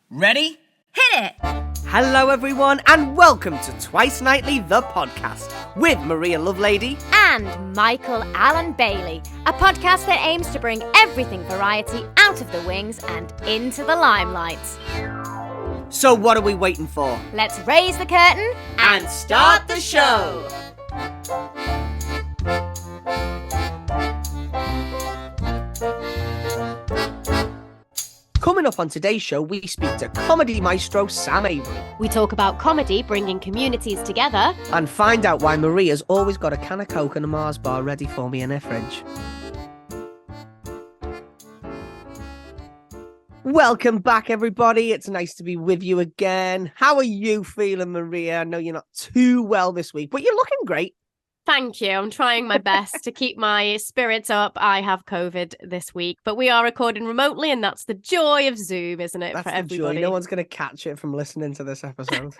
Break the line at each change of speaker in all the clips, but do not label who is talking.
Ready?
Hit it!
Hello everyone and welcome to Twice Nightly the podcast with Maria Lovelady
And Michael Alan-Bailey, a podcast that aims to bring everything variety out of the wings and into the limelight.
So what are we waiting for?
Let's raise the curtain
And start the show! Coming up on today's show, we speak to comedy maestro Sam Avery
We talk about comedy bringing communities together.
and find out why Maria's always got a can of Coke and a Mars bar ready for me in her fridge. Welcome back, everybody. It's nice to be with you again. How are you feeling, Maria? I know you're not too well this week, but you're looking great.
Thank you. I'm trying my best to keep my spirits up. I have COVID this week, but we are recording remotely, and that's the joy of Zoom, isn't it,
That's
for
the
everybody?
joy. No one's going to catch it from listening to this episode.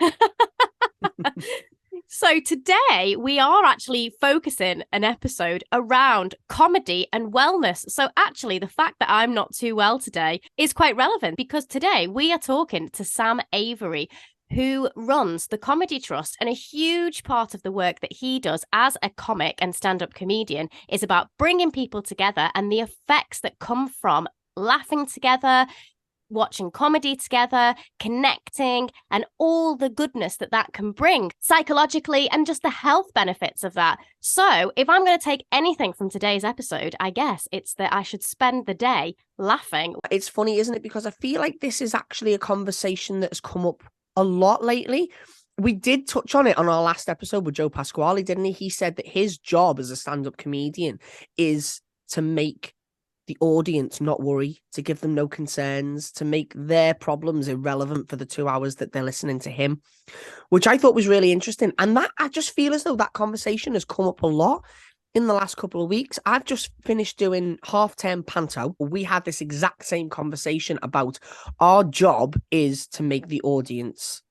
So today we are actually focusing an episode around comedy and wellness. So actually the fact that I'm not too well today is quite relevant because today we are talking to Sam Avery, who runs the Comedy Trust, and a huge part of the work that he does as a comic and stand-up comedian is about bringing people together and the effects that come from laughing together, watching comedy together, connecting, and all the goodness that that can bring psychologically and just the health benefits of that. So if I'm going to take anything from today's episode, I guess it's that I should spend the day laughing.
It's funny, isn't it? Because I feel like this is actually a conversation that has come up a lot lately. We did touch on it on our last episode with Joe Pasquale, didn't he? He said that his job as a stand-up comedian is to make the audience not worry, to give them no concerns, to make their problems irrelevant for the 2 hours that they're listening to him, which I thought was really interesting. And that I just feel as though that conversation has come up a lot in the last couple of weeks. I've just finished doing half-term panto. We had this exact same conversation about our job is to make the audience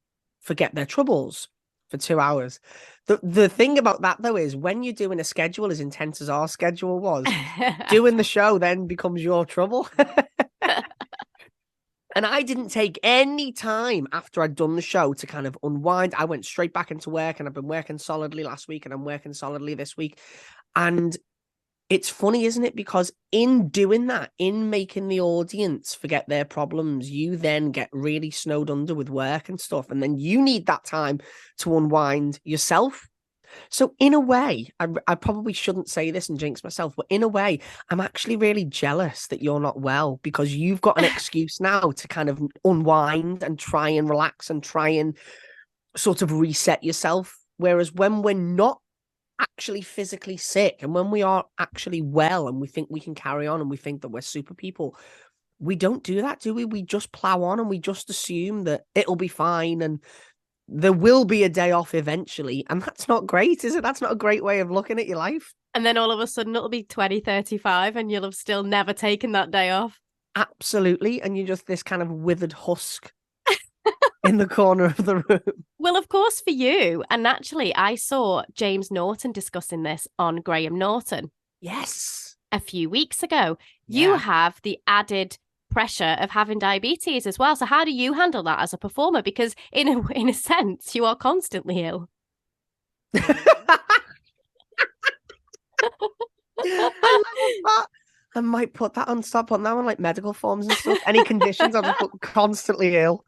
forget their troubles for 2 hours. The thing about that, though, is when you're doing a schedule as intense as our schedule was, doing the show then becomes your trouble. And I didn't take any time after I'd done the show to kind of unwind. I went straight back into work, and I've been working solidly last week and I'm working solidly this week. And it's funny, isn't it? Because in doing that, in making the audience forget their problems, you then get really snowed under with work and stuff. And then you need that time to unwind yourself. So in a way, I probably shouldn't say this and jinx myself, but in a way, I'm actually really jealous that you're not well, because you've got an excuse now to kind of unwind and try and relax and try and sort of reset yourself. Whereas when we're not actually physically sick and when we are actually well and we think we can carry on and we think that we're super people, we don't do that, do we? We just plow on and we just assume that it'll be fine and there will be a day off eventually. And that's not great, is it? That's not a great way of looking at your life.
And then all of a sudden it'll be 2035 and you'll have still never taken that day off.
Absolutely. And you're just this kind of withered husk in the corner of the room.
Well, of course, for you. And actually, I saw James Norton discussing this on Graham Norton.
Yes.
A few weeks ago.
Yeah.
You have the added pressure of having diabetes as well. So how do you handle that as a performer? Because in a sense, you are constantly ill.
I love that. I might put that on, stop on that one, like medical forms and stuff. Any conditions, I'll just put constantly ill.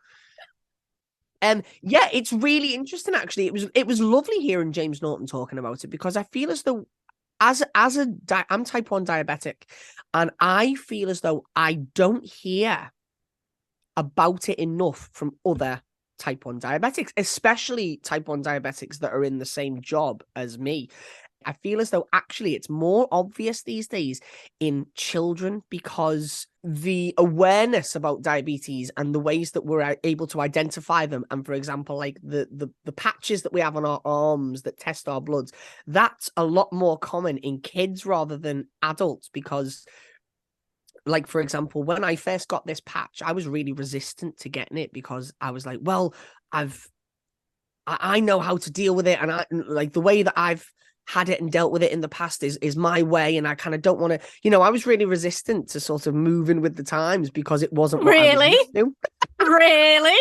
Yeah, it's really interesting. Actually, it was lovely hearing James Norton talking about it, because I feel as though I'm type 1 diabetic, and I feel as though I don't hear about it enough from other type 1 diabetics, especially type 1 diabetics that are in the same job as me. I feel as though actually it's more obvious these days in children, because the awareness about diabetes and the ways that we're able to identify them, and for example, like the patches that we have on our arms that test our bloods, that's a lot more common in kids rather than adults. Because, like, for example, when I first got this patch, I was really resistant to getting it, because I was like, well, I know how to deal with it, and I like the way that I've had it and dealt with it in the past is my way, and I kind of don't want to, I was really resistant to sort of moving with the times because it wasn't what I was
Really?
used to.
Really?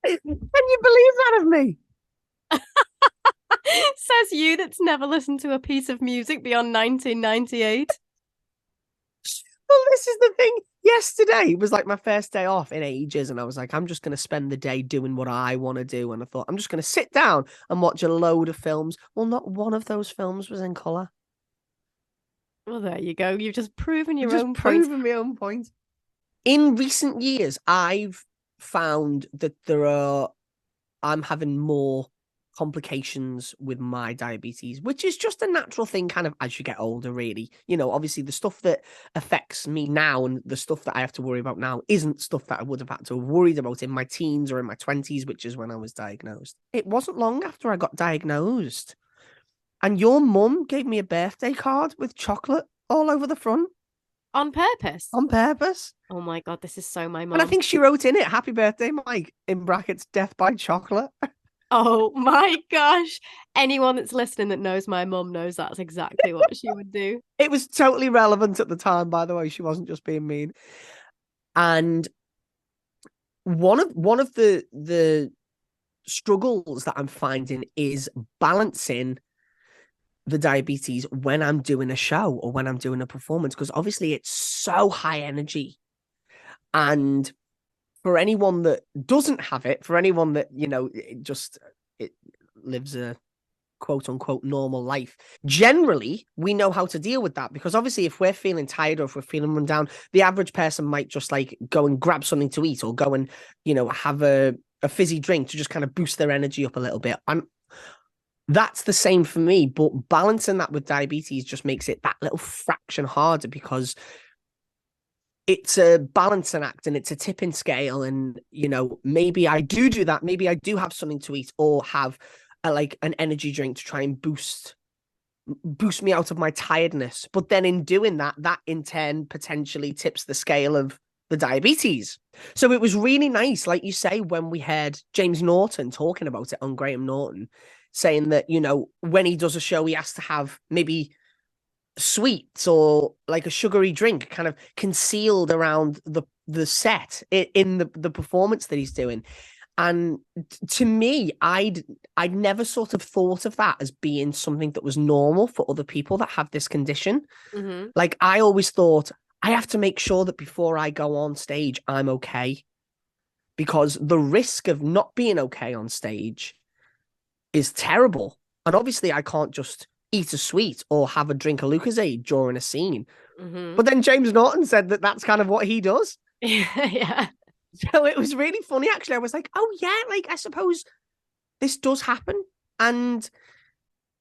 Can you believe that of me?
Says you that's never listened to a piece of music beyond 1998.
Well, this is the thing. Yesterday was like my first day off in ages, and I was like, I'm just going to spend the day doing what I want to do. And I thought, I'm just going to sit down and watch a load of films. Well, not one of those films was in colour.
Well, there you go. You've just proven your
Just
own point.
proven my own point. In recent years, I've found that I'm having more complications with my diabetes, which is just a natural thing kind of as you get older, really. Obviously the stuff that affects me now and the stuff that I have to worry about now isn't stuff that I would have had to have worried about in my teens or in my 20s, which is when I was diagnosed. It wasn't long after I got diagnosed, and your mum gave me a birthday card with chocolate all over the front.
On purpose?
On purpose.
Oh my God, this is so my mum.
And I think she wrote in it, "Happy birthday, Mike," in brackets, "death by chocolate."
Oh my gosh. Anyone that's listening that knows my mum knows that's exactly what she would do.
It was totally relevant at the time, by the way. She wasn't just being mean. And one of the struggles that I'm finding is balancing the diabetes when I'm doing a show or when I'm doing a performance, because obviously it's so high energy. And for anyone that doesn't have it, for anyone that, it lives a quote unquote normal life, generally we know how to deal with that, because obviously if we're feeling tired or if we're feeling run down, the average person might just like go and grab something to eat or go and, have a fizzy drink to just kind of boost their energy up a little bit. That's the same for me, but balancing that with diabetes just makes it that little fraction harder, because it's a balancing act and it's a tipping scale. And, maybe I do that. Maybe I do have something to eat or have an energy drink to try and boost me out of my tiredness. But then in doing that in turn potentially tips the scale of the diabetes. So it was really nice, like you say, when we heard James Norton talking about it on Graham Norton, saying that, when he does a show, he has to have maybe sweets or like a sugary drink kind of concealed around the set in the performance that he's doing. And to me, I'd never sort of thought of that as being something that was normal for other people that have this condition.
Mm-hmm.
Like, I always thought I have to make sure that before I go on stage, I'm okay, because the risk of not being okay on stage is terrible. And obviously I can't just eat a sweet or have a drink of Lucozade during a scene.
Mm-hmm.
But then James Norton said that that's kind of what he does.
Yeah.
So it was really funny, actually. I was like, oh yeah, like I suppose this does happen. And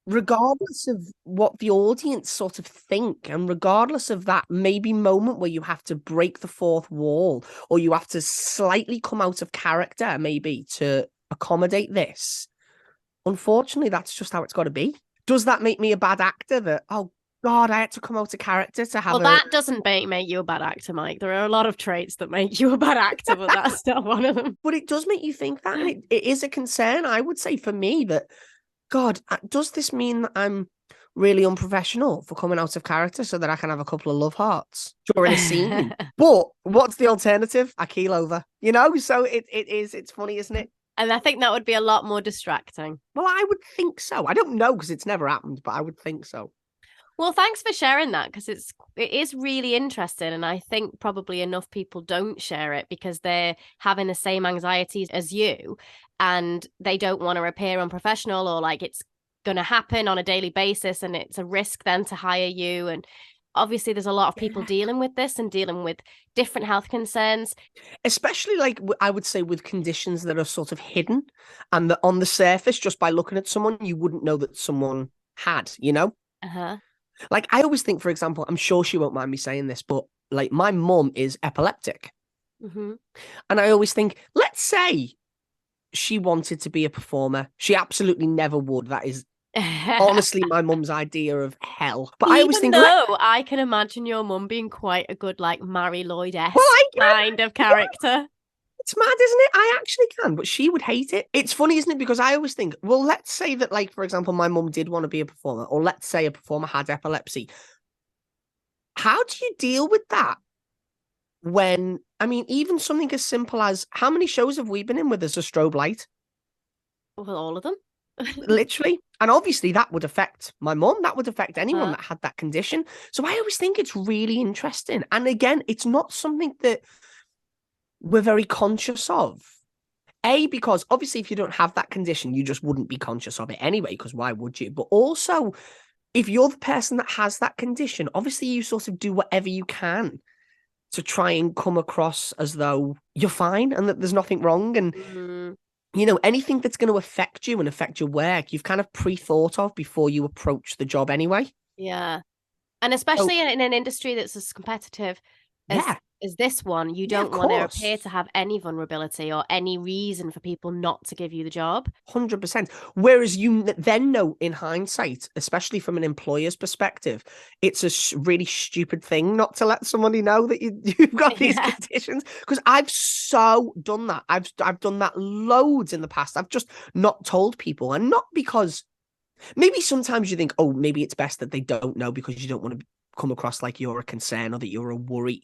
regardless of what the audience sort of think, and regardless of that maybe moment where you have to break the fourth wall or you have to slightly come out of character maybe to accommodate this, unfortunately, that's just how it's got to be. Does that make me a bad actor that, oh God, I had to come out of character to have
that doesn't make you a bad actor, Mike. There are a lot of traits that make you a bad actor, but that's not one of them.
But it does make you think that, and it is a concern, I would say, for me, that, God, does this mean that I'm really unprofessional for coming out of character so that I can have a couple of love hearts during a scene? But what's the alternative? I keel over, So it's funny, isn't it?
And I think that would be a lot more distracting.
Well, I would think so. I don't know, because it's never happened, but I would think so.
Well, thanks for sharing that, because it is really interesting. And I think probably enough people don't share it because they're having the same anxieties as you and they don't want to appear unprofessional, or like it's going to happen on a daily basis and it's a risk then to hire you. And obviously there's a lot of people dealing with this and dealing with different health concerns. Especially, like, I would say with conditions that are sort of hidden and that on the surface, just by looking at someone, you wouldn't know that someone had,
Uh-huh. Like, I always think, for example, I'm sure she won't mind me saying this, but like my mum is epileptic.
Mm-hmm.
And I always think, let's say she wanted to be a performer. She absolutely never would. That is honestly my mum's idea of hell. But I always think,
I can imagine your mum being quite a good, like, Marie Lloyd-esque kind of character.
It's mad, isn't it? I actually can, but she would hate it. It's funny, isn't it? Because I always think, well, let's say that, like, for example, my mum did want to be a performer, or let's say a performer had epilepsy. How do you deal with that? When, I mean, even something as simple as, how many shows have we been in where there's a strobe light?
Well, all of them.
Literally. And obviously that would affect my mum. That would affect anyone that had that condition. So I always think it's really interesting. And again, it's not something that we're very conscious of. Because obviously if you don't have that condition, you just wouldn't be conscious of it anyway, because why would you? But also, if you're the person that has that condition, obviously you sort of do whatever you can to try and come across as though you're fine and that there's nothing wrong. And, you know, anything that's going to affect you and affect your work, you've kind of pre-thought of before you approach the job anyway.
Yeah. And especially in an industry that's as competitive as this one, you don't want to appear to have any vulnerability or any reason for people not to give you the job.
100%. Whereas you then know in hindsight, especially from an employer's perspective, it's a really stupid thing not to let somebody know that you've got these conditions. Because I've so done that. I've done that loads in the past. I've just not told people, and not because maybe sometimes you think, oh, maybe it's best that they don't know because you don't want to come across like you're a concern or that you're a worry.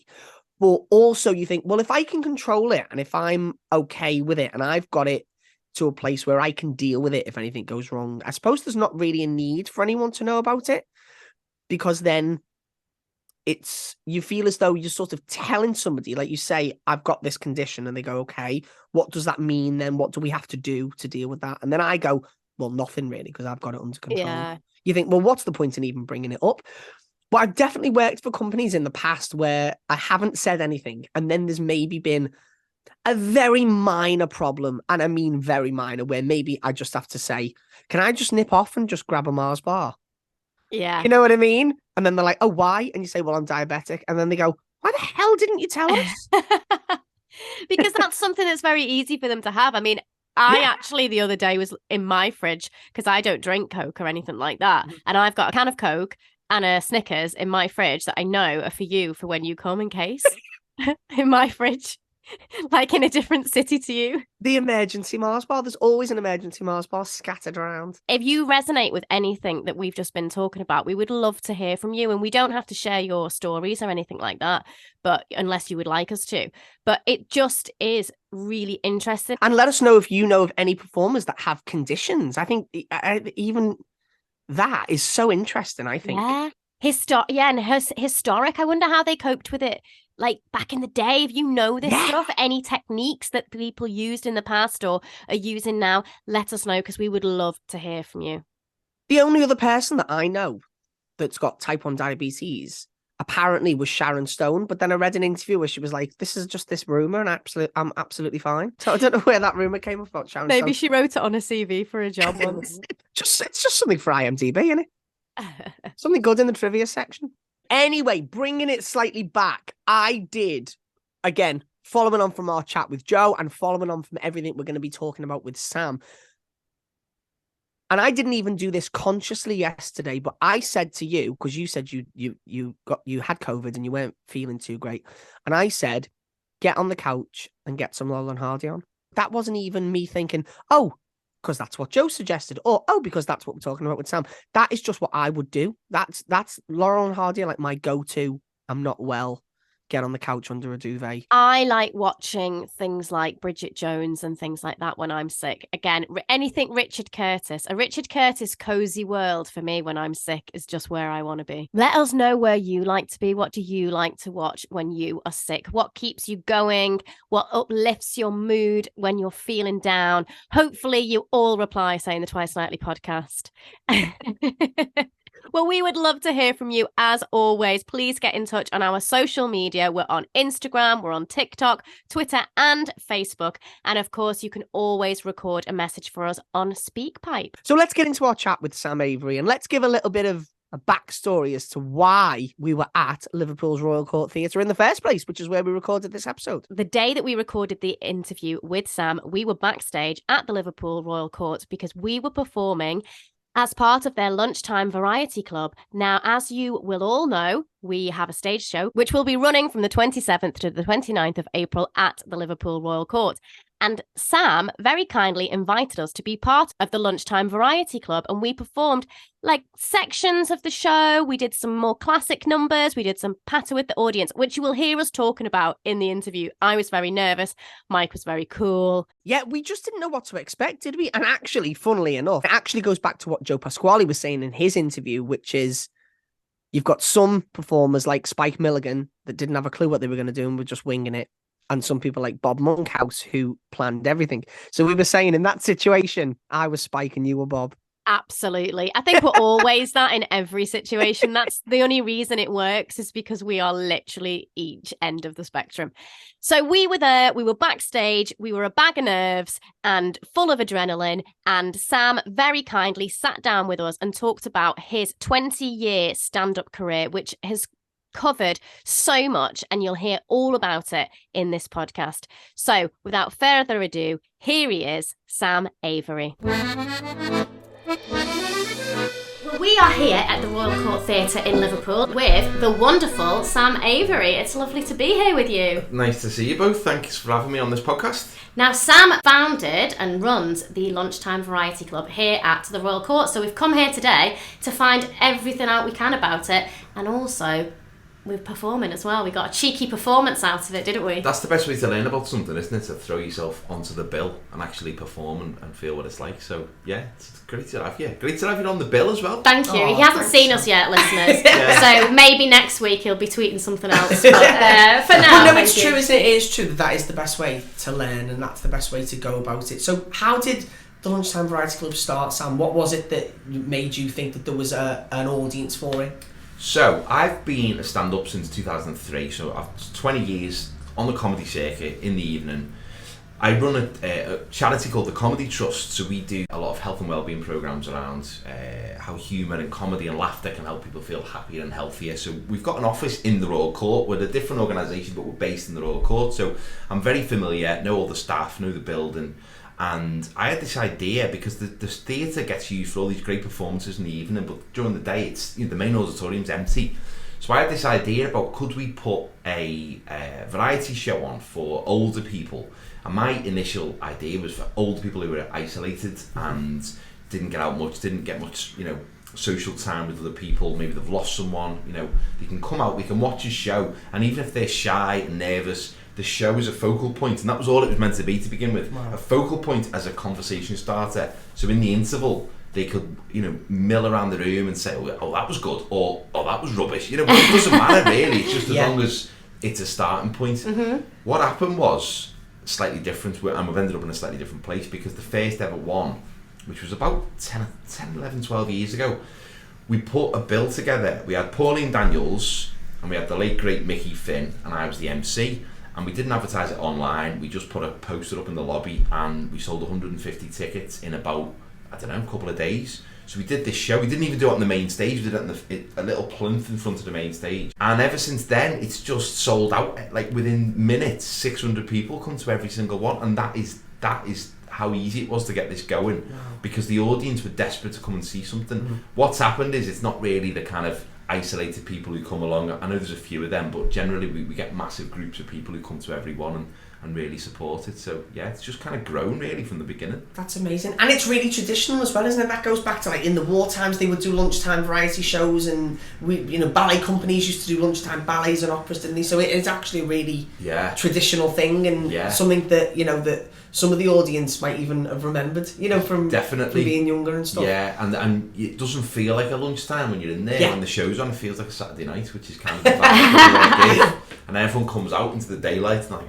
But also you think, well, if I can control it and if I'm okay with it and I've got it to a place where I can deal with it if anything goes wrong, I suppose there's not really a need for anyone to know about it, because then you feel as though you're sort of telling somebody, like you say, I've got this condition, and they go, okay, what does that mean then? What do we have to do to deal with that? And then I go, well, nothing really, because I've got it under control. Yeah. You think, well, what's the point in even bringing it up? But I've definitely worked for companies in the past where I haven't said anything, and then there's maybe been a very minor problem, and I mean very minor, where maybe I just have to say, can I just nip off and just grab a Mars bar?
Yeah.
You know what I mean? And then they're like, oh, why? And you say, well, I'm diabetic. And then they go, why the hell didn't you tell us?
Because that's something that's very easy for them to have. I mean, I actually the other day was in my fridge, because I don't drink Coke or anything like that. And I've got a can of Coke and a Snickers in my fridge that I know are for you for when you come, in case. In my fridge, like in a different city to you.
The emergency Mars bar. There's always an emergency Mars bar scattered around.
If you resonate with anything that we've just been talking about, we would love to hear from you. And we don't have to share your stories or anything like that, but unless you would like us to. But it just is really interesting. And
let us know if you know of any performers that have conditions. I think even that is so interesting, I think.
Yeah. And historic. I wonder how they coped with it. Like back in the day, if you know this stuff, any techniques that people used in the past or are using now, let us know, because we would love to hear from you.
The only other person that I know that's got type 1 diabetes apparently was Sharon Stone, but then I read an interview where she was like, this is just this rumor and I'm absolutely fine. So I don't know where that rumor came about Sharon Stone.
Maybe she wrote it on a CV for a job once.
It's just something for IMDb, isn't it? Something good in the trivia section. Anyway, bringing it slightly back, I did, again, following on from our chat with Joe and following on from everything we're going to be talking about with Sam. And I didn't even do this consciously yesterday, but I said to you, because you said you had COVID and you weren't feeling too great. And I said, get on the couch and get some Laurel and Hardy on. That wasn't even me thinking, oh, because that's what Joe suggested, or because that's what we're talking about with Sam. That is just what I would do. That's Laurel and Hardy, like my go-to. I'm not well, get on the couch under a duvet.
I like watching things like Bridget Jones and things like that when I'm sick. Again, anything Richard Curtis. A Richard Curtis cozy world for me when I'm sick is just where I want to be. Let us know where you like to be. What do you like to watch when you are sick? What keeps you going? What uplifts your mood when you're feeling down? Hopefully you all reply saying the Twice Nightly podcast. Well, we would love to hear from you as always. Please get in touch on our social media. We're on Instagram, we're on TikTok, Twitter and Facebook. And of course, you can always record a message for us on SpeakPipe.
So let's get into our chat with Sam Avery and let's give a little bit of a backstory as to why we were at Liverpool's Royal Court Theatre in the first place, which is where we recorded this episode.
The day that we recorded the interview with Sam, we were backstage at the Liverpool Royal Court because we were performing as part of their lunchtime variety club. Now, as you will all know, we have a stage show which will be running from the 27th to the 29th of April at the Liverpool Royal Court. And Sam very kindly invited us to be part of the Lunchtime Variety Club, and we performed like sections of the show. We did some more classic numbers. We did some patter with the audience, which you will hear us talking about in the interview. I was very nervous. Mike was very cool.
Yeah, we just didn't know what to expect, did we? And actually, funnily enough, it actually goes back to what Joe Pasquale was saying in his interview, which is you've got some performers like Spike Milligan that didn't have a clue what they were going to do and were just winging it. And some people like Bob Monkhouse who planned everything. So we were saying in that situation, I was Spike and you were Bob.
Absolutely. I think we're always that in every situation. That's the only reason it works, is because we are literally each end of the spectrum. So we were there, we were backstage, we were a bag of nerves and full of adrenaline. And Sam very kindly sat down with us and talked about his 20-year stand-up career, which has covered so much, and you'll hear all about it in this podcast. So without further ado, here he is, Sam Avery. We are here at the Royal Court Theatre in Liverpool with the wonderful Sam Avery. It's lovely to be here with you.
Nice to see you both. Thanks for having me on this podcast.
Now, Sam founded and runs the Lunchtime Variety Club here at the Royal Court. So we've come here today to find everything out we can about it, and also we're performing as well. We got a cheeky performance out of it, didn't we?
That's the best way to learn about something, isn't it? To throw yourself onto the bill and actually perform and feel what it's like. So, yeah, it's great to have you. Great to have you on the bill as well.
Thank you. He hasn't seen us yet, listeners. So maybe next week he'll be tweeting something else. But for now,
well, no, it's true, isn't it? It is true that is the best way to learn and that's the best way to go about it. So how did the Lunchtime Variety Club start, Sam? What was it that made you think that there was an audience for it?
So, I've been a stand-up since 2003, so I've 20 years on the comedy circuit in the evening. I run a charity called the Comedy Trust, so we do a lot of health and wellbeing programmes around how humour and comedy and laughter can help people feel happier and healthier. So we've got an office in the Royal Court. We're a different organisation, but we're based in the Royal Court, so I'm very familiar, know all the staff, know the building. And I had this idea because the theatre gets used for all these great performances in the evening, but during the day, it's the main auditorium's empty. So I had this idea about could we put a variety show on for older people. And my initial idea was for older people who were isolated and didn't get out much, didn't get much, social time with other people. Maybe they've lost someone. They can come out, we can watch a show, and even if they're shy and nervous, the show is a focal point, and that was all it was meant to be to begin with. Wow. A focal point as a conversation starter. So in the interval, they could, mill around the room and say, oh, that was good, or oh, that was rubbish. It doesn't matter really. It's just as long as it's a starting point. Mm-hmm. What happened was slightly different, and we've ended up in a slightly different place because the first ever one, which was about 10, 11, 12 years ago, we put a bill together. We had Pauline Daniels, and we had the late great Mickey Finn, and I was the MC. And we didn't advertise it online. We just put a poster up in the lobby, and we sold 150 tickets in about, a couple of days. So we did this show. We didn't even do it on the main stage. We did it on a little plinth in front of the main stage. And ever since then, it's just sold out. Like within minutes, 600 people come to every single one. And that is how easy it was to get this going. Wow. Because the audience were desperate to come and see something. Mm-hmm. What's happened is it's not really the kind of isolated people who come along. I know there's a few of them, but generally we get massive groups of people who come to every one and really support it. So yeah, it's just kind of grown really from the beginning.
That's amazing. And it's really traditional as well, isn't it? That goes back to like in the war times they would do lunchtime variety shows, and ballet companies used to do lunchtime ballets and operas, didn't they? So it is actually a really traditional thing, and something that that some of the audience might even have remembered, from being younger and stuff.
Yeah, and it doesn't feel like a lunchtime when you're in there. Yeah. When the show's on, it feels like a Saturday night, which is kind of the vibe. And everyone comes out into the daylight and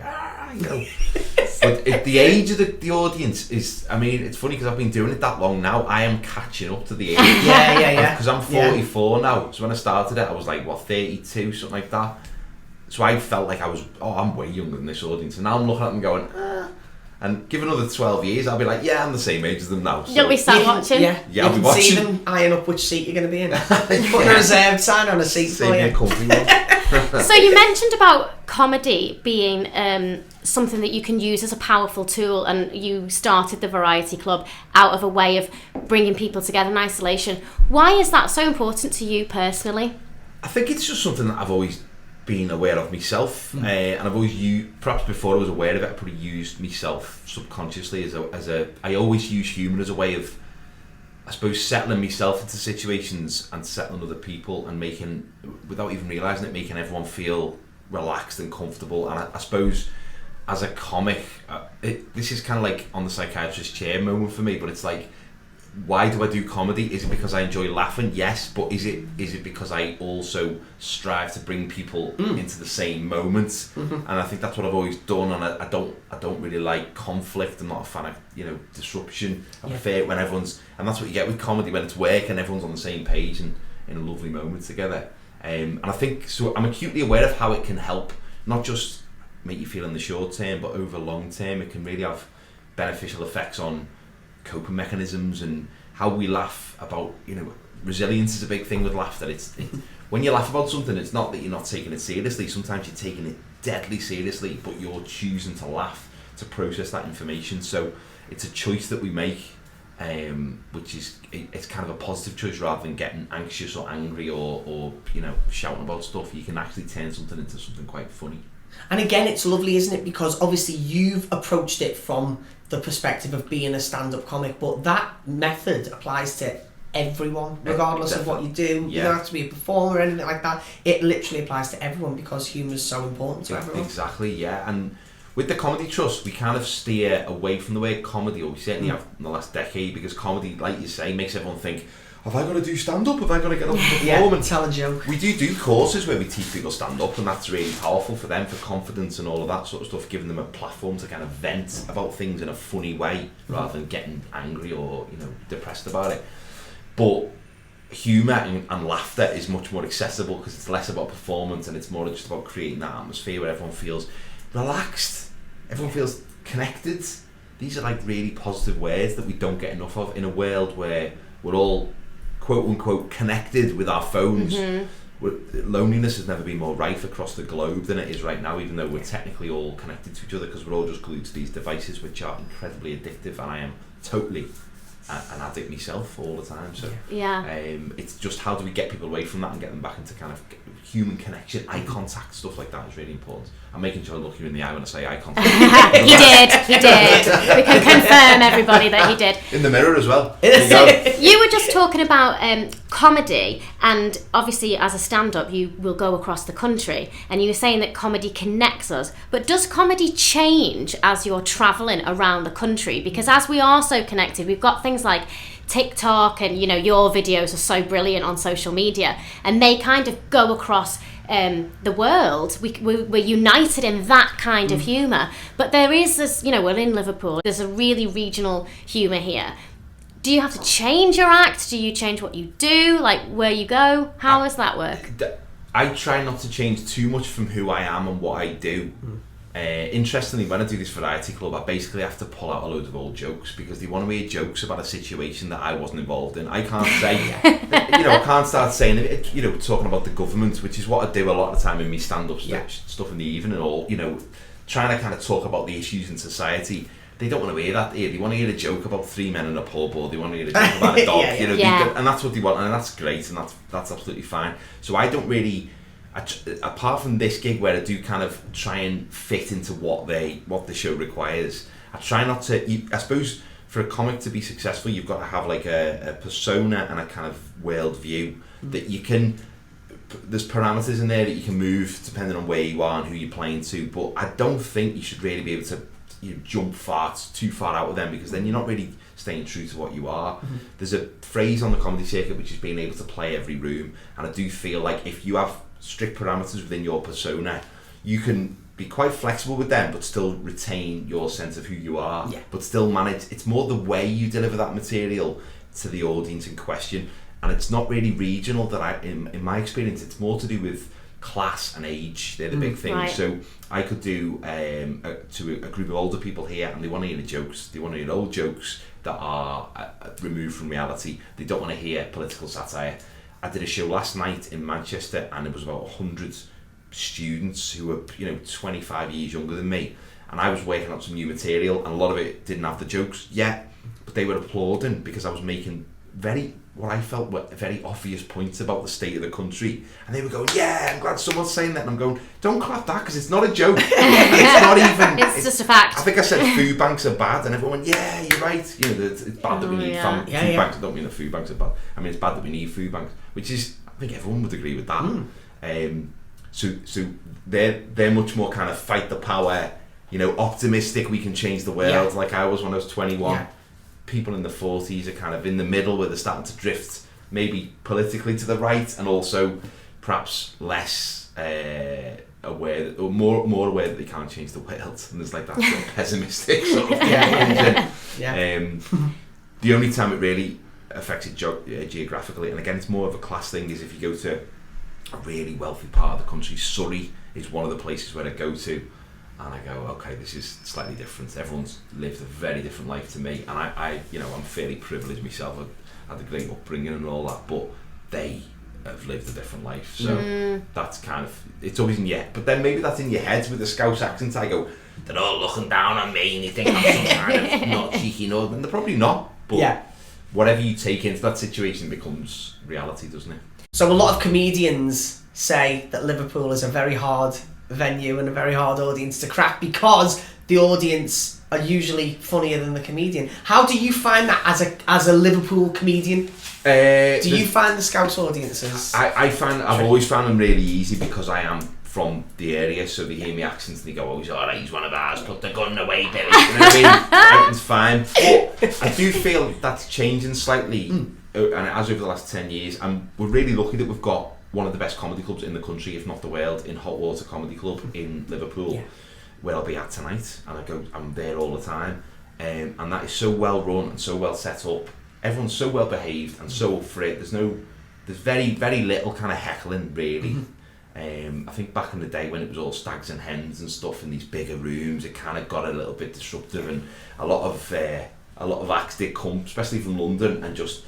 But the age of the audience is, it's funny because I've been doing it that long now. I am catching up to the age.
Yeah.
Because I'm 44 now. So when I started it, I was like, 32, something like that. So I felt like I'm way younger than this audience. And now I'm looking at them going, And give another 12 years, I'll be like, I'm the same age as them now. So.
You'll be sat watching.
Yeah,
I'll be watching.
See them eyeing up which seat you're going to be in. Putting a reserved sign on a seat for you.
Comfy one.
So you mentioned about comedy being something that you can use as a powerful tool, and you started the Variety Club out of a way of bringing people together in isolation. Why is that so important to you personally?
I think it's just something that I've always been aware of myself, and I've always used, perhaps before I was aware of it, I probably used myself subconsciously I always use humour as a way of, I suppose, settling myself into situations and settling other people, and making, without even realising it, making everyone feel relaxed and comfortable. And I suppose as a comic, this is kind of like on the psychiatrist's chair moment for me, but it's like, why do I do comedy? Is it because I enjoy laughing? Yes, but is it because I also strive to bring people into the same moment? And I think that's what I've always done. And I don't really like conflict. I'm not a fan of disruption. I prefer it when everyone's, and that's what you get with comedy, when it's work and everyone's on the same page and in a lovely moment together. And I think so. I'm acutely aware of how it can help, not just make you feel in the short term, but over long term, it can really have beneficial effects on coping mechanisms and how we laugh about, resilience is a big thing with laughter. When you laugh about something, it's not that you're not taking it seriously. Sometimes you're taking it deadly seriously, but you're choosing to laugh to process that information. So it's a choice that we make, which is, it's kind of a positive choice rather than getting anxious or angry or shouting about stuff. You can actually turn something into something quite funny.
And again, it's lovely, isn't it? Because obviously you've approached it from the perspective of being a stand-up comic, but that method applies to everyone, regardless of what you do. You don't have to be a performer or anything like that. It literally applies to everyone because humour is so important to everyone.
Exactly, yeah. And with the Comedy Trust, we kind of steer away from the word comedy, or we certainly have in the last decade, because comedy, like you say, makes everyone think, have I got to do stand-up? Have I got to get up and perform? And
tell a joke.
We do courses where we teach people stand-up, and that's really powerful for them, for confidence and all of that sort of stuff, giving them a platform to kind of vent about things in a funny way, rather than getting angry or depressed about it. But humour and laughter is much more accessible because it's less about performance and it's more just about creating that atmosphere where everyone feels relaxed, everyone feels connected. These are like really positive words that we don't get enough of in a world where we're all quote unquote connected with our phones. Loneliness has never been more rife across the globe than it is right now, even though we're technically all connected to each other because we're all just glued to these devices, which are incredibly addictive, and I am totally an addict myself all the time. So it's just, how do we get people away from that and get them back into kind of human connection, eye contact, stuff like that is really important. I'm making sure I look you in the eye when I say eye contact.
He did. We can confirm, everybody, that he did.
In the mirror as well.
So you were just talking about comedy, and obviously as a stand-up you will go across the country, and you were saying that comedy connects us, but does comedy change as you're travelling around the country? Because as we are so connected, we've got things like TikTok, and your videos are so brilliant on social media, and they kind of go across the world. We're united in that kind of humour, but there is this, we're in Liverpool, there's a really regional humour here. Do you have to change your act? Do you change what you do, like where you go? How does that work?
I try not to change too much from who I am and what I do. Interestingly, when I do this Variety Club, I basically have to pull out a load of old jokes because they want to hear jokes about a situation that I wasn't involved in. I can't say, I can't start saying it, talking about the government, which is what I do a lot of the time in me stand-up stuff in the evening, or, trying to kind of talk about the issues in society. They don't want to hear that. They want to hear a joke about three men in a pub, or they want to hear a joke about a dog. And that's what they want, and that's great, and that's absolutely fine. So I don't really, apart from this gig where I do kind of try and fit into what the show requires, I try not to. I suppose for a comic to be successful, you've got to have like a persona and a kind of world view that you can. There's parameters in there that you can move depending on where you are and who you're playing to, but I don't think you should really be able to jump too far out of them, because then you're not really staying true to what you are. There's a phrase on the comedy circuit which is being able to play every room, and I do feel like if you have strict parameters within your persona, you can be quite flexible with them but still retain your sense of who you are, but still manage. It's more the way you deliver that material to the audience in question, and it's not really regional. That in my experience, it's more to do with class and age. They're the big things. Right. So I could do to a group of older people here, and they want to hear the jokes. They want to hear old jokes that are removed from reality. They don't want to hear political satire. I did a show last night in Manchester, and it was about 100 students who were 25 years younger than me, and I was working out some new material, and a lot of it didn't have the jokes yet, but they were applauding because I was making what I felt were very obvious points about the state of the country, and they were going, yeah, I'm glad someone's saying that, and I'm going, don't clap that because it's not a joke. It's not even.
It's just a fact.
I think I said food banks are bad, and everyone went, yeah, you're right. It's bad that we need food banks. I don't mean the food banks are bad. I mean it's bad that we need food banks, which is, I think everyone would agree with that. So they're much more kind of fight the power, optimistic. We can change the world, like I was when I was 21. Yeah. People in the 40s are kind of in the middle, where they're starting to drift maybe politically to the right, and also perhaps less aware, or more aware that they can't change the world, and there's like that sort of pessimistic sort of the only time it really affects it geographically, and again it's more of a class thing, is if you go to a really wealthy part of the country. Surrey is one of the places where I go to, and I go, okay, this is slightly different. Everyone's lived a very different life to me, and I'm fairly privileged myself. I had a great upbringing and all that, but they have lived a different life. So that's kind of, it's always in your head. But then maybe that's in your head with the Scouse accent. I go, they're all looking down on me, and you think I'm some kind of not cheeky northern. They're probably not, but whatever you take into that situation becomes reality, doesn't it?
So a lot of comedians say that Liverpool is a very hard venue and a very hard audience to crack, because the audience are usually funnier than the comedian. How do you find that as a Liverpool comedian? Do you find the Scouse audiences?
I've always found them really easy, because I am from the area, so they hear me accents and they go, oh, he's alright, he's one of ours, put the gun away, Billy. You know what I mean? Everything's fine. But I do feel that's changing slightly, and it has over the last 10 years, and we're really lucky that we've got one of the best comedy clubs in the country, if not the world, in Hot Water Comedy Club in Liverpool, where I'll be at tonight, and I'm there all the time, and that is so well run and so well set up. Everyone's so well behaved and so up for it. There's very, very little kind of heckling, really. I think back in the day when it was all stags and hens and stuff in these bigger rooms, it kind of got a little bit disruptive, and a lot of acts did come, especially from London, and just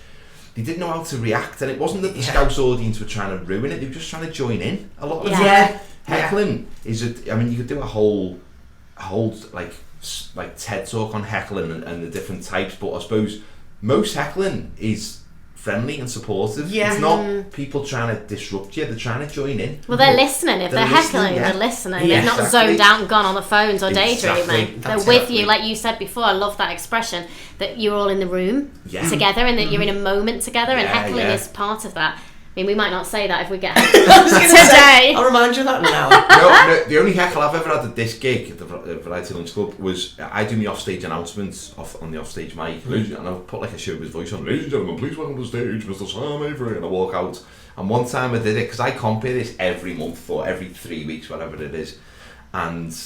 they didn't know how to react, and it wasn't that the Scouse audience were trying to ruin it, they were just trying to join in. A lot of heckling is you could do a whole like TED talk on heckling and the different types, but I suppose most heckling is friendly and supportive. It's not people trying to disrupt you, they're trying to join in.
Well, they're listening. If they're heckling, they're listening. They're not zoned out and gone on the phones or daydreaming. They're with you, like you said before. I love that expression, that you're all in the room together, and that you're in a moment together, and heckling is part of that. I mean, we might not say that if we get today.
I'll remind you of that now.
No, the only heckle I've ever had at this gig at the Variety Lunch Club was I do my offstage announcements on the offstage mic, and I'll put like a showbiz voice on. Ladies and gentlemen, please welcome to the stage, Mr. Sam Avery, and I walk out. And one time I did it, because I compare this every month or every 3 weeks, whatever it is, and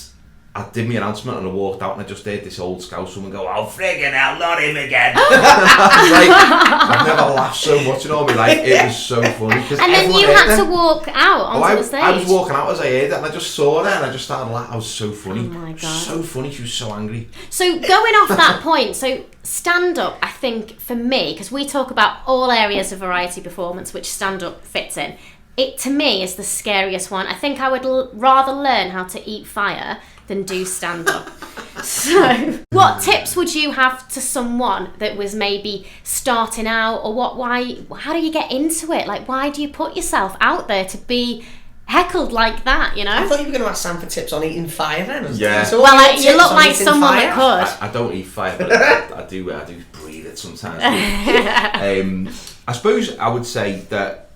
I did my announcement and I walked out, and I just heard this old Scouse woman go, oh friggin' hell, not him again. I've never laughed so much in all my life. It was so funny.
And then you had to walk out onto the stage.
I was walking out as I heard it, and I just saw her and I just started laughing. I was so funny.
Oh my God.
So funny, she was so angry.
So going off that point, so stand-up, I think for me, because we talk about all areas of variety performance which stand-up fits in, it to me is the scariest one. I think I would rather learn how to eat fire than do stand-up. So what tips would you have to someone that was maybe starting out, or how do you get into it? Like, why do you put yourself out there to be heckled like that,
I thought you were going to ask Sam for tips on eating fire then.
Yeah.
So
well, you look like someone that could.
I don't eat fire, but I do breathe it sometimes. I suppose I would say that,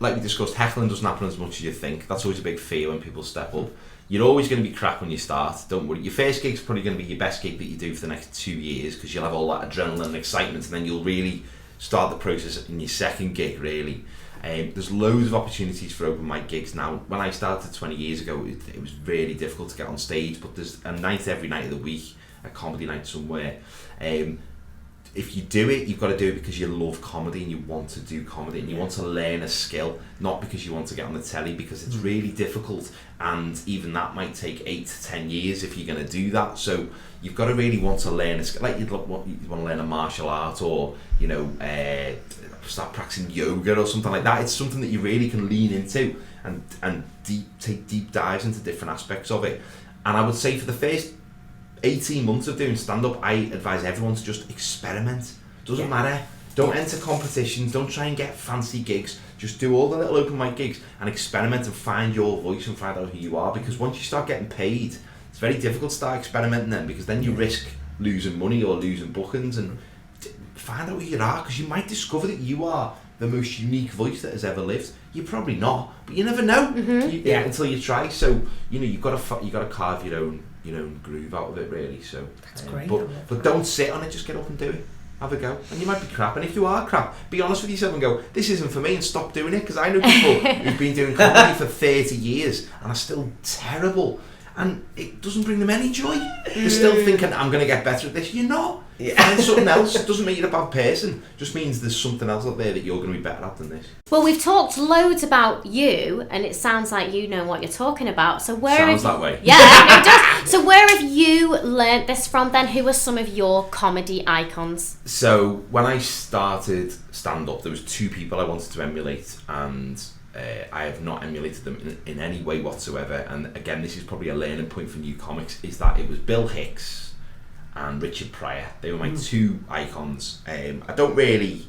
like we discussed, heckling doesn't happen as much as you think. That's always a big fear when people step up. You're always going to be crap when you start, don't worry. Your first gig's probably going to be your best gig that you do for the next 2 years, because you'll have all that adrenaline and excitement, and then you'll really start the process in your second gig, really. There's loads of opportunities for open mic gigs now. When I started 20 years ago, it was really difficult to get on stage, but there's a night every night of the week, a comedy night somewhere. If you do it, you've got to do it because you love comedy and you want to do comedy and you want to learn a skill, not because you want to get on the telly, because it's really difficult, and even that might take 8 to 10 years if you're going to do that. So you've got to really want to learn a skill, like you want to learn a martial art, or start practicing yoga or something like that. It's something that you really can lean into and take deep dives into different aspects of it. And I would say for the first 18 months of doing stand-up, I advise everyone to just experiment. Doesn't matter. Don't enter competitions. Don't try and get fancy gigs. Just do all the little open mic gigs and experiment and find your voice and find out who you are. Because once you start getting paid, it's very difficult to start experimenting then, because then you risk losing money or losing bookings. And find out who you are, because you might discover that you are the most unique voice that has ever lived. You're probably not, but you never know until you try. So you've got to carve your own groove out of it, really. So
that's great.
But don't sit on it. Just get up and do it. Have a go. And you might be crap. And if you are crap, be honest with yourself and go, this isn't for me, and stop doing it. Because I know people who've been doing comedy for 30 years and are still terrible. And it doesn't bring them any joy. They're still thinking, I'm going to get better at this. You're not. Find something else. It doesn't mean you're a bad person. It just means there's something else out there that you're going to be better at than this.
Well, we've talked loads about you, and it sounds like you know what you're talking about. So where
sounds that way.
Yeah, it does. So where have you learnt this from then? Who are some of your comedy icons?
So when I started stand-up, there was two people I wanted to emulate, and I have not emulated them in any way whatsoever. And again, this is probably a learning point for new comics, is that it was Bill Hicks and Richard Pryor. They were my two icons. I don't really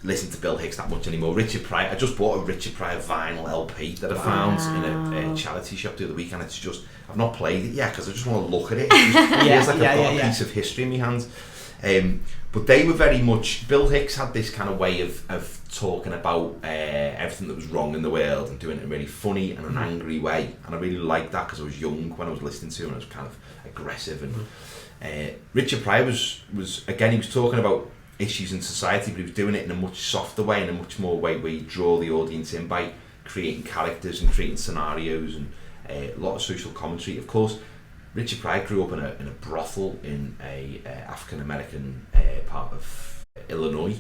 listen to Bill Hicks that much anymore. Richard Pryor, I just bought a Richard Pryor vinyl LP that I found in a charity shop the other week, and it's just, I've not played it yet because I just want to look at it. It just feels like I've got a piece of history in my hands. But they were very much, Bill Hicks had this kind of way of talking about everything that was wrong in the world and doing it in a really funny and an angry way, and I really liked that because I was young when I was listening to him, and I was kind of aggressive. And Richard Pryor was again, he was talking about issues in society, but he was doing it in a much softer way, in a much more way where you draw the audience in by creating characters and creating scenarios and a lot of social commentary. Of course, Richard Pryor grew up in a brothel in a African American part of Illinois.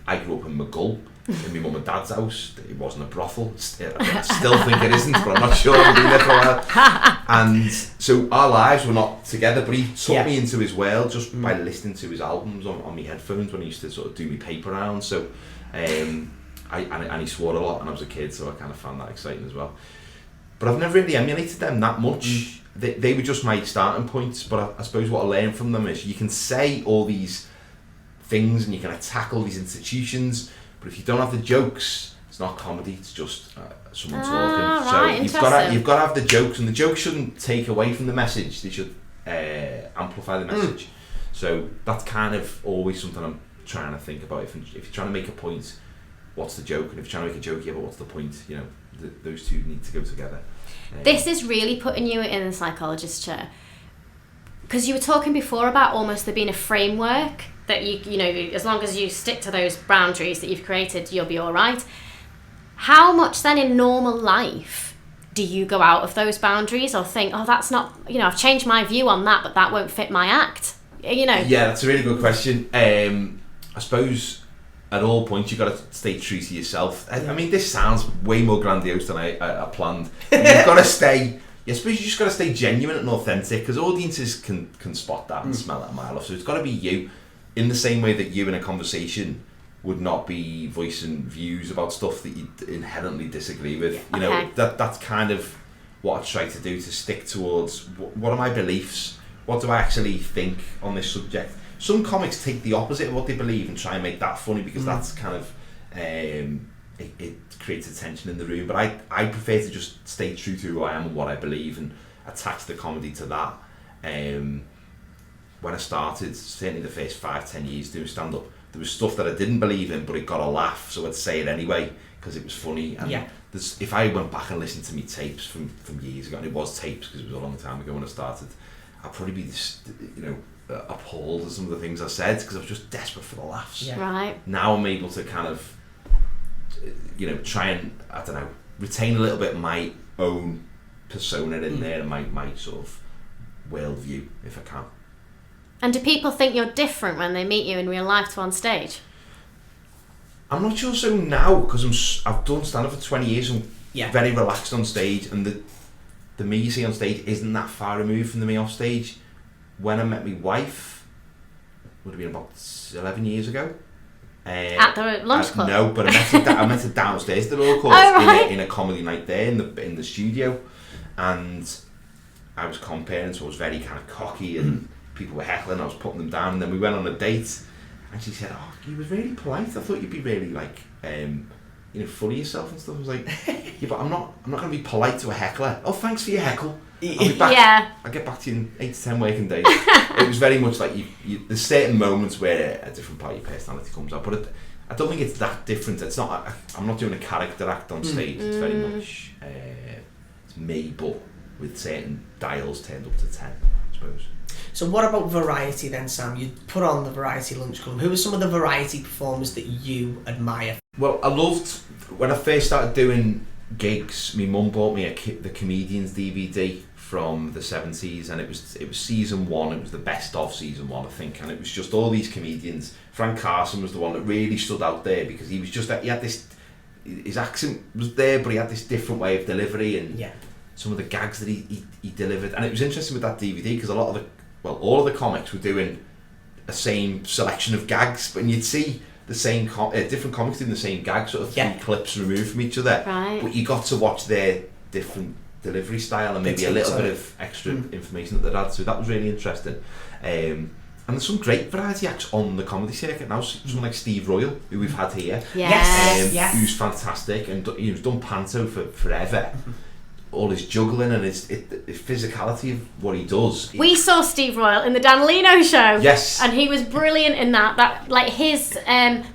I grew up in McGull, in my mum and dad's house. It wasn't a brothel. I still think it isn't, but I'm not sure. I've been there for a while. And so our lives were not together, but he took me into his world just by listening to his albums on my headphones when he used to sort of do me paper round. So and he swore a lot when I was a kid, so I kind of found that exciting as well. But I've never really emulated them that much. They were just my starting points, but I suppose what I learned from them is you can say all these things and you can attack all these institutions, but if you don't have the jokes, it's not comedy, it's just someone talking.
Right,
so you've got to have the jokes, and the jokes shouldn't take away from the message, they should amplify the message. So that's kind of always something I'm trying to think about. If you're trying to make a point, what's the joke? And if you're trying to make a joke, but what's the point? Those two need to go together.
This is really putting you in the psychologist chair, because you were talking before about almost there being a framework that you know, as long as you stick to those boundaries that you've created, you'll be all right. How much then in normal life do you go out of those boundaries or think, oh, that's not, I've changed my view on that, but that won't fit my act? Yeah,
that's a really good question. I suppose at all points you've got to stay true to yourself. I mean, this sounds way more grandiose than I planned. You've got to stay. I suppose you just got to stay genuine and authentic, because audiences can spot that and smell it a mile off. So it's got to be you, in the same way that you in a conversation would not be voicing views about stuff that you inherently disagree with. That's kind of what I try to do, to stick towards what are my beliefs, what do I actually think on this subject. Some comics take the opposite of what they believe and try and make that funny, because that's kind of it creates a tension in the room. But I prefer to just stay true to who I am and what I believe, and attach the comedy to that. When I started, certainly the first 5-10 years doing stand-up, there was stuff that I didn't believe in, but it got a laugh, so I'd say it anyway because it was funny. And if I went back and listened to me tapes from years ago, and it was tapes because it was a long time ago when I started, I'd probably be appalled at some of the things I said, because I was just desperate for the laughs.
Right.
Now I'm able to kind of try and, I don't know, retain a little bit of my own persona in there, and my sort of worldview, if I can.
And do people think you're different when they meet you in real life to on stage?
I'm not sure so now, because I've done stand-up for 20 years and very relaxed on stage, and the me you see on stage isn't that far removed from the me off stage. When I met my wife, would have been about 11 years ago,
At the lunch club?
No, but I met her downstairs, they're all called, in a comedy night there in the studio, and I was comparing, so I was very kind of cocky, and people were heckling, I was putting them down, and then we went on a date, and she said, "Oh, you were really polite. I thought you'd be really like, full of yourself and stuff." I was like, "Yeah, but I'm not going to be polite to a heckler." "Oh, thanks for your heckle. I'll be back.
Yeah.
I'll get back to you in 8 to 10 working days." It was very much like there's certain moments where a different part of your personality comes out, but I don't think it's that different. It's not. I'm not doing a character act on stage. It's very much it's me, but with certain dials turned up to 10, I suppose.
So what about variety then, Sam? You put on the Variety Lunch Club. Who are some of the variety performers that you admire?
Well, I loved when I first started doing gigs. My mum bought me the Comedians DVD from the 70s, and it was season 1. It was the best of season 1, I think, and it was just all these comedians. Frank Carson was the one that really stood out there because he had this. His accent was there, but he had this different way of delivery, and some of the gags that he delivered. And it was interesting with that DVD because all of the comics were doing the same selection of gags, but you'd see the same different comics doing the same gag, sort of 3 clips removed from each other.
Right.
But you got to watch their different delivery style and maybe a little bit of extra information that they'd had. So that was really interesting. And there's some great variety acts on the comedy circuit now. Someone like Steve Royal, who we've had here, who's fantastic, and he's done panto for forever. All his juggling and his physicality of what he does.
We saw Steve Royal in the Dan Leno show.
Yes.
And he was brilliant in that. That like his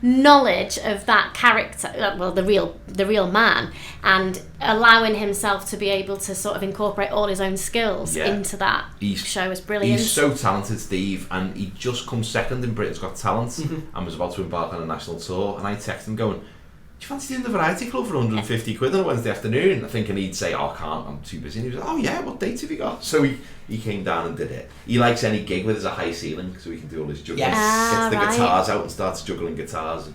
knowledge of that character, the real man, and allowing himself to be able to sort of incorporate all his own skills into that show was brilliant.
He's so talented, Steve, and he just come second in Britain's Got Talent and was about to embark on a national tour, and I texted him going, "Do you fancy doing the Variety Club for 150 quid on a Wednesday afternoon?" Thinking he'd say, "Oh, I can't, I'm too busy." And he was like, "Oh yeah, what dates have you got?" So he came down and did it. He likes any gig where there's a high ceiling so he can do all his juggling. Gets the guitars out and starts juggling guitars.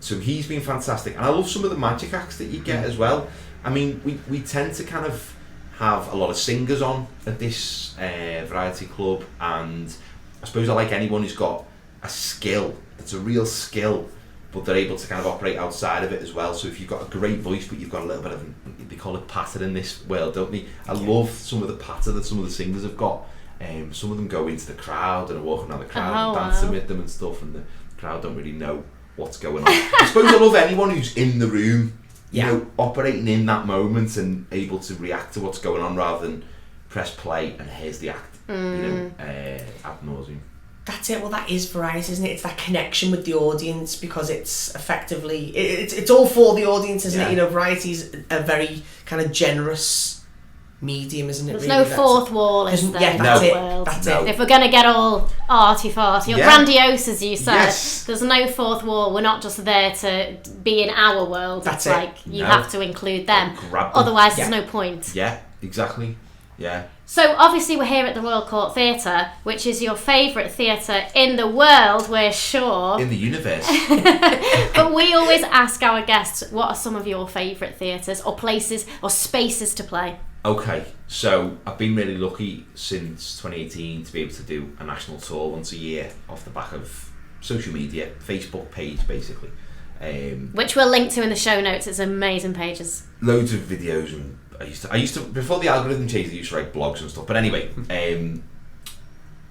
So he's been fantastic. And I love some of the magic acts that you get as well. I mean, we tend to kind of have a lot of singers on at this Variety Club, and I suppose I like anyone who's got a skill, that's a real skill, but they're able to kind of operate outside of it as well. So if you've got a great voice but you've got a little bit of, they call it patter in this world, don't they? I love some of the patter that some of the singers have got. Some of them go into the crowd and are walking around the crowd and dancing with them and stuff, and the crowd don't really know what's going on. I suppose I love anyone who's in the room, you know, operating in that moment and able to react to what's going on rather than press play and here's the act, ad nauseum.
That's it. Well, that is variety, isn't it? It's that connection with the audience, because it's effectively it's all for the audience, isn't it? You know, variety's a very kind of generous medium, isn't it?
There's
really?
no fourth wall, is there?
Yeah, that's
it.
That's it.
If we're going to get all arty-farty or grandiose, as you said, there's no fourth wall. We're not just there to be in our world.
That's
it's
it.
like you have to include them. Otherwise, there's no point.
Yeah, exactly. Yeah.
So obviously we're here at the Royal Court Theatre, which is your favourite theatre in the world, we're sure.
In the universe.
But we always ask our guests, what are some of your favourite theatres or places or spaces to play?
Okay, so I've been really lucky since 2018 to be able to do a national tour once a year off the back of social media, Facebook page basically.
Which we'll link to in the show notes. It's amazing pages.
Loads of videos, and I used to before the algorithm changed, I used to write blogs and stuff. But anyway,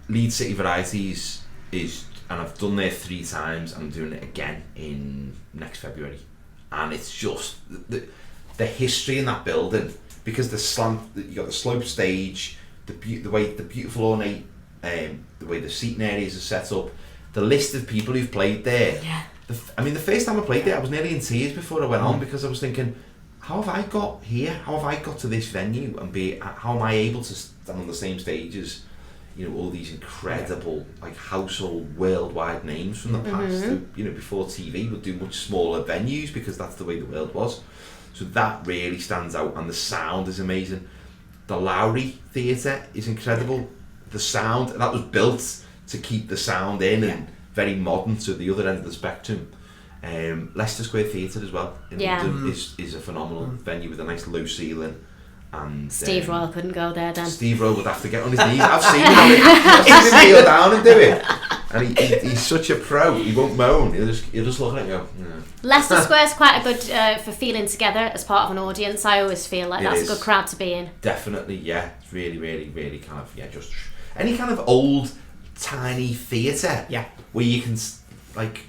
Leeds City Varieties is, and I've done there 3 times, and I'm doing it again in next February, and it's just the history in that building, because the slant, you got the slope stage, the way the beautiful ornate, the way the seating areas are set up, the list of people who've played there.
Yeah.
I mean, the first time I played there, I was nearly in tears before I went on, because I was thinking, how have I got here? How have I got to this venue? And how am I able to stand on the same stage as, you know, all these incredible, like, household worldwide names from the past who, you know, before TV would do much smaller venues because that's the way the world was. So that really stands out, and the sound is amazing. The Lowry Theatre is incredible. The sound, that was built to keep the sound in and very modern to the other end of the spectrum. Leicester Square Theatre as well in London is a phenomenal venue with a nice low ceiling. And
Steve Royal couldn't go there then.
Steve Royal would have to get on his knees. I've seen him kneel down and do it. And he's such a pro. He won't moan. He'll just look at it and go, yeah.
Leicester Square's quite a good for feeling together as part of an audience. I always feel like that's a good crowd to be in.
Definitely, yeah. It's really, really, really kind of, just any kind of old, tiny theatre.
Yeah.
Where you can, like,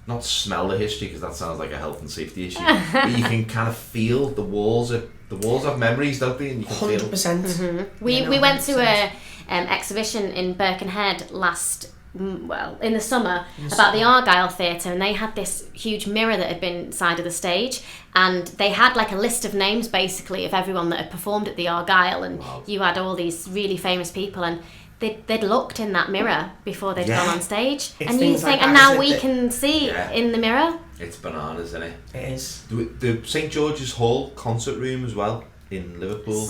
not smell the history, because that sounds like a health and safety issue, but you can kind of feel the walls have memories, don't they? And you can
100%.
Mm-hmm. We went to a exhibition in Birkenhead in the summer about the Argyle Theatre, and they had this huge mirror that had been side of the stage, and they had like a list of names basically of everyone that had performed at the Argyle, and you had all these really famous people, and they'd looked in that mirror before they'd gone on stage, and you think, like and now we can see in the mirror. It's
bananas, isn't it?
It is.
The St George's Hall concert room as well in Liverpool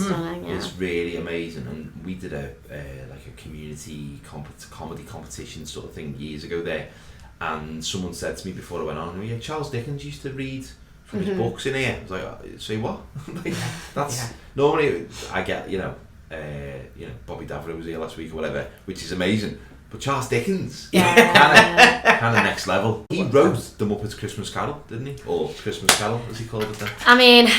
is really amazing, and we did a community comedy competition sort of thing years ago there, and someone said to me before I went on, Charles Dickens used to read from his books in here. I was like, say what? Normally I get Bobby Davro was here last week or whatever, which is amazing. But Charles Dickens, kind of next level. He wrote The Muppets Christmas Carol, didn't he? Or Christmas Carol, as he called it then.
I mean,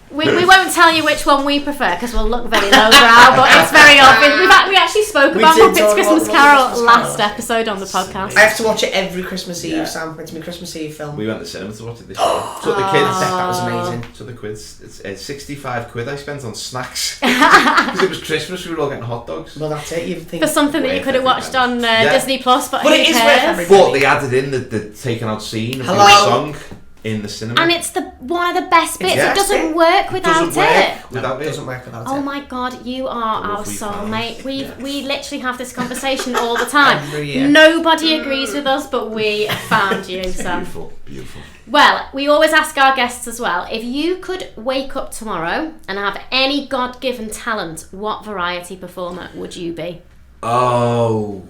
we won't tell you which one we prefer because we'll look very lowbrow, but it's very obvious. We actually spoke about Muppets Christmas Carol last episode on the podcast.
I have to watch it every Christmas Eve, Sam. It's my Christmas Eve film.
We went to the cinema to watch it this year. Took the kids.
That was amazing.
Took the kids. It's 65 quid I spent on snacks. Because it was Christmas, we were all getting hot dogs.
Well, that's it. You think
for something that you could have watched on Disney Plus, but who
it is
cares?
But they added in the taken out scene of the song in the cinema.
And it's one of the best bits. It doesn't work without it.
It doesn't work without it.
Oh my God, you are our soulmate. We literally have this conversation all the time.
Every year.
Nobody agrees with us, but we found you, Sam.
Beautiful.
Well, we always ask our guests as well, if you could wake up tomorrow and have any God-given talent, what variety performer would you be?
Oh,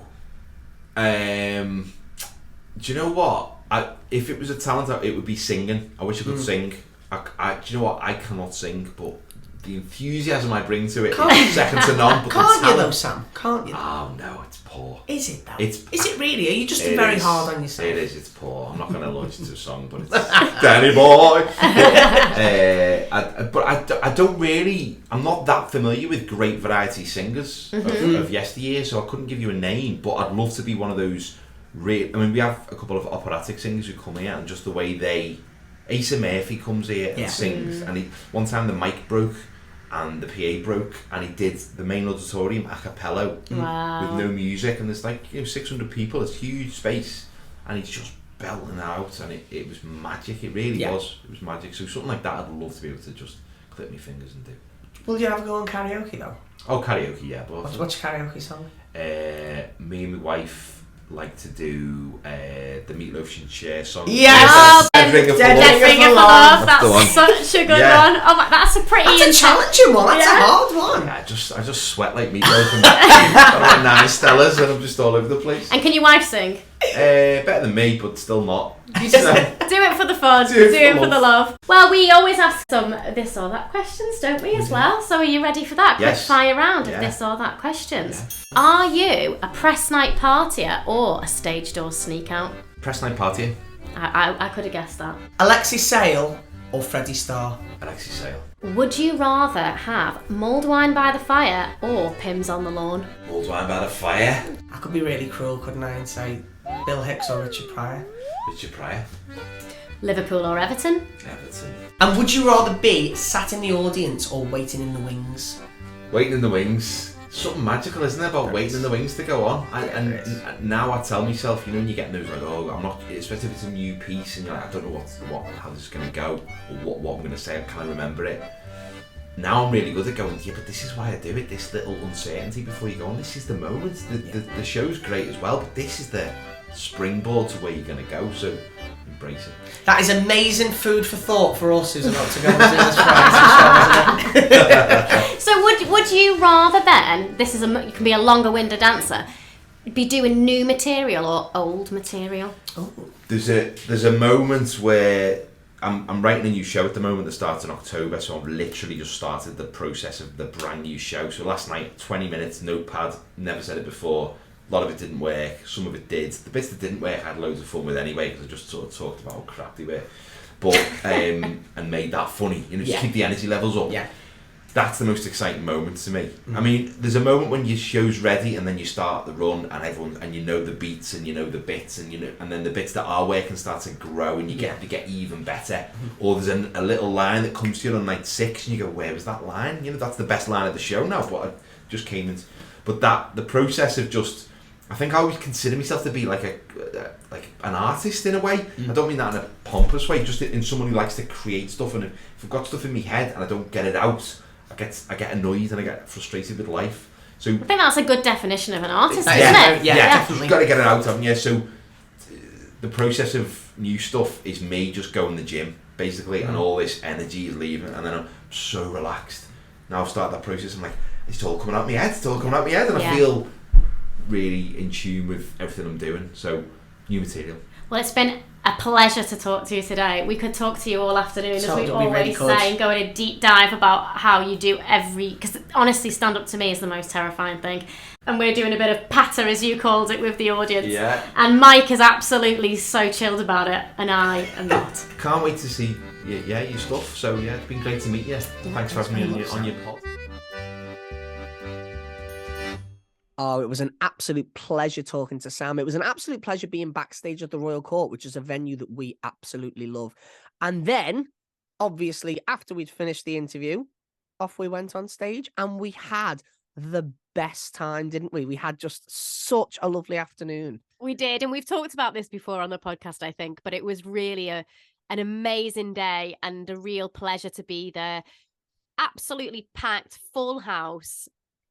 do you know what? If it was a talent, it would be singing. I wish I could sing. Do you know what? I cannot sing, but the enthusiasm I bring to it is second to none. But
can't you though, Sam? Can't you?
Oh no, it's poor.
Is it though?
Is
it really? Are you just very hard on yourself?
It is. It's poor. I'm not going to launch into a song, but it's Danny boy. But I don't really. I'm not that familiar with great variety singers of yesteryear, so I couldn't give you a name. But I'd love to be one of those. We have a couple of operatic singers who come here, and just the way Asa Murphy comes here and sings, and one time the mic broke and the PA broke, and he did the main auditorium a cappella with no music, and there's 600 people, it's huge space, and he's just belting out, and it was magic. It really was. It was magic. So something like that I'd love to be able to just clip my fingers and do.
Will you ever go on karaoke though?
Oh, karaoke, yeah. But
what's your karaoke song?
Me and my wife like to do the Meatloaf and Cher song.
Yes!
Dead Ringer
for Love. That's such a good one. Oh my, that's a
challenging one. That's a hard one.
Yeah, I just sweat like Meatloaf and got like 9 Stellas, and I'm just all over the place.
And can your wife sing?
Better than me, but still not.
You just do it for the fun. Do it for the love. Well, we always ask some this or that questions, don't we, as well? So are you ready for that?
Yes.
Quick fire round of this or that questions. Yeah. Are you a press night partier or a stage door sneak out?
Press night partier.
I could have guessed that.
Alexi Sale or Freddie Starr?
Alexi Sale.
Would you rather have mulled wine by the fire or Pimm's on the lawn?
Mulled wine by the fire.
I could be really cruel, couldn't I, and say Bill Hicks or Richard Pryor?
Richard Pryor.
Liverpool or Everton?
Everton.
And would you rather be sat in the audience or waiting in the wings?
Waiting in the wings. Something magical, isn't there, about waiting in the wings to go on? And now I tell myself, when you get those, like, I'm not, especially if it's a new piece and you're like, I don't know how this is going to go, or what I'm going to say, I can't remember it. Now I'm really good at going, but this is why I do it, this little uncertainty before you go on. This is the moment. The show's great as well, but this is the springboard to where you're going to go, so embrace it.
That is amazing food for thought for us who's about to go and do this Friday show, isn't it?
So would you rather then, this is you can be a longer-winded answer, be doing new material or old material?
Oh.
There's a moment where I'm writing a new show at the moment that starts in October, so I've literally just started the process of the brand new show. So last night, 20 minutes, notepad, never said it before, A lot of it didn't work, some of it did. The bits that didn't work I had loads of fun with anyway, because I just sort of talked about how crap they were. But, and made that funny, you know, just keep the energy levels up.
Yeah.
That's the most exciting moment to me. I mean, there's a moment when your show's ready and then you start the run and everyone, and you know the beats and you know the bits and you know, and then the bits that are working start to grow and you get even better. Or there's a little line that comes to you on night 6 and you go, where was that line? You know, that's the best line of the show now, but I just came in. But the process of just, I think I always consider myself to be like an artist in a way. I don't mean that in a pompous way, just in someone who likes to create stuff. And if I've got stuff in my head and I don't get it out, I get annoyed and I get frustrated with life. So
I think that's a good definition of an artist, isn't
it?
Yeah,
definitely.
You've got to get it out, haven't you? So the process of new stuff is me just going to the gym, basically, and all this energy is leaving, and then I'm so relaxed. Now I've started that process, I'm like, it's all coming out my head, and I feel really in tune with everything I'm doing. So, new material.
Well, it's been a pleasure to talk to you today. We could talk to you all afternoon, as we always say, and go in a deep dive about how you do because honestly, stand-up to me is the most terrifying thing. And we're doing a bit of patter, as you called it, with the audience. Yeah. And Mike is absolutely so chilled about it, and I am not.
Can't wait to see your stuff. So, yeah, it's been great to meet you. Thanks for having me on your pod.
Oh, it was an absolute pleasure talking to Sam. It was an absolute pleasure being backstage at the Royal Court, which is a venue that we absolutely love. And then, obviously, after we'd finished the interview, off we went on stage and we had the best time, didn't we? We had just such a lovely afternoon.
We did. And we've talked about this before on the podcast, I think, but it was really an amazing day and a real pleasure to be there. Absolutely packed, full house.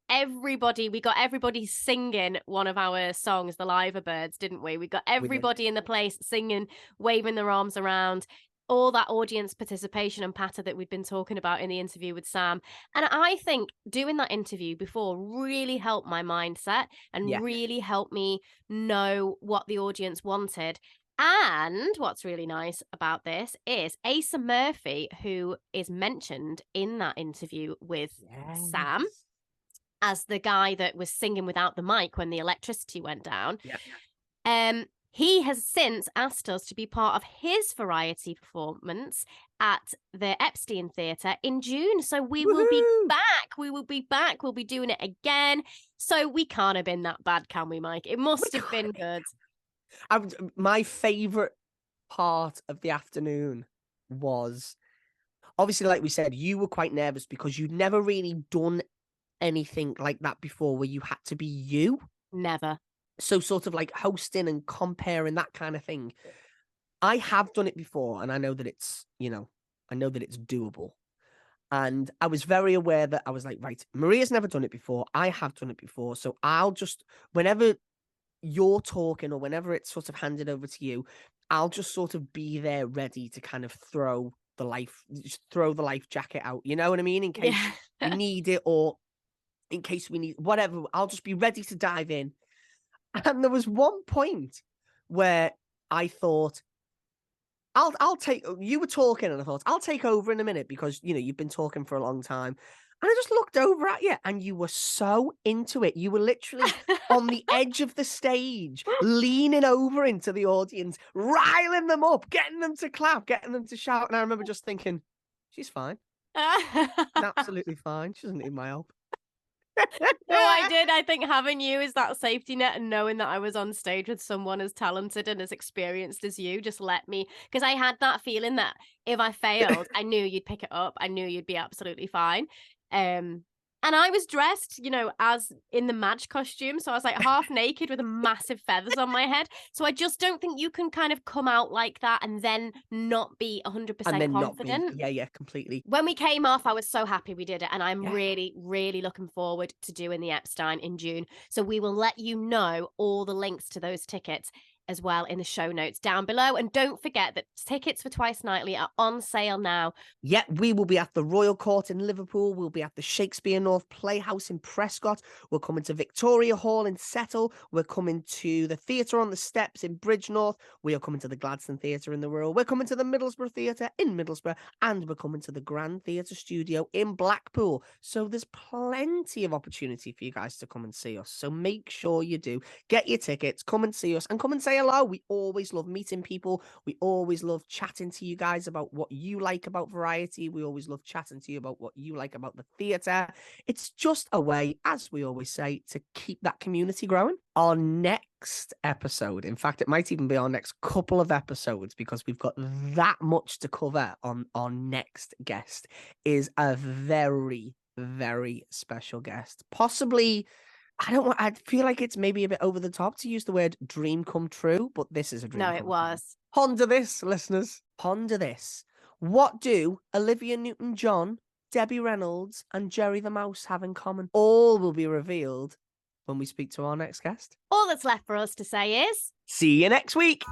We got everybody singing one of our songs, the Liver Birds, didn't we? We got everybody in the place singing, waving their arms around, all that audience participation and patter that we'd been talking about in the interview with Sam. And I think doing that interview before really helped my mindset and really helped me know what the audience wanted. And what's really nice about this is Asa Murphy, who is mentioned in that interview with Sam, as the guy that was singing without the mic when the electricity went down. He has since asked us to be part of his variety performance at the Epstein Theatre in June. So we will be back. We'll be doing it again. So we can't have been that bad, can we, Mike? It must have been good.
My favourite part of the afternoon was, obviously, like we said, you were quite nervous because you'd never really done anything like that before where you had to be you.
Never.
So sort of like hosting and comparing, that kind of thing. I have done it before and I know that it's, doable. And I was very aware that I was like, right, Maria's never done it before. I have done it before. So I'll just, whenever you're talking or whenever it's sort of handed over to you, I'll just sort of be there ready to kind of throw the life jacket out. You know what I mean? In case we need it or in case we need whatever, I'll just be ready to dive in. And there was one point where I thought, I'll take, you were talking and I thought, I'll take over in a minute because, you've been talking for a long time. And I just looked over at you and you were so into it. You were literally on the edge of the stage, leaning over into the audience, riling them up, getting them to clap, getting them to shout. And I remember just thinking, she's fine. She's absolutely fine. She doesn't need my help.
No, I did. I think having you as that safety net and knowing that I was on stage with someone as talented and as experienced as you just let me, because I had that feeling that if I failed, I knew you'd pick it up. I knew you'd be absolutely fine. And I was dressed, as in the Madge costume. So I was like half naked with massive feathers on my head. So I just don't think you can kind of come out like that and then not be 100% confident.
Yeah, completely.
When we came off, I was so happy we did it. And I'm really, really looking forward to doing the Epstein in June. So we will let you know all the links to those tickets as well in the show notes down below. And don't forget that tickets for Twice Nightly are on sale now.
Yeah, we will be at the Royal Court in Liverpool. We'll be at the Shakespeare North Playhouse in Prescott. We're coming to Victoria Hall in Settle. We're coming to the Theatre on the Steps in Bridgnorth. We are coming to the Gladstone Theatre in the Wirral. We're coming to the Middlesborough Theatre in Middlesbrough. And we're coming to the Grand Theatre Studio in Blackpool. So there's plenty of opportunity for you guys to come and see us. So make sure you do. Get your tickets, come and see us, and come and say hello. We always love meeting people. We always love chatting to you guys about what you like about variety. We always love chatting to you about what you like about the theatre. It's just a way, as we always say, to keep that community growing. Our next episode, in fact, it might even be our next couple of episodes, because we've got that much to cover on our next guest, is a very, very special guest. Possibly, I feel like it's maybe a bit over the top to use the word dream come true, but this is a dream.
No,
come
it
true.
was.
Ponder this, listeners. Ponder this. What do Olivia Newton-John, Debbie Reynolds, and Jerry the Mouse have in common? All will be revealed when we speak to our next guest.
All that's left for us to say is...
See you next week.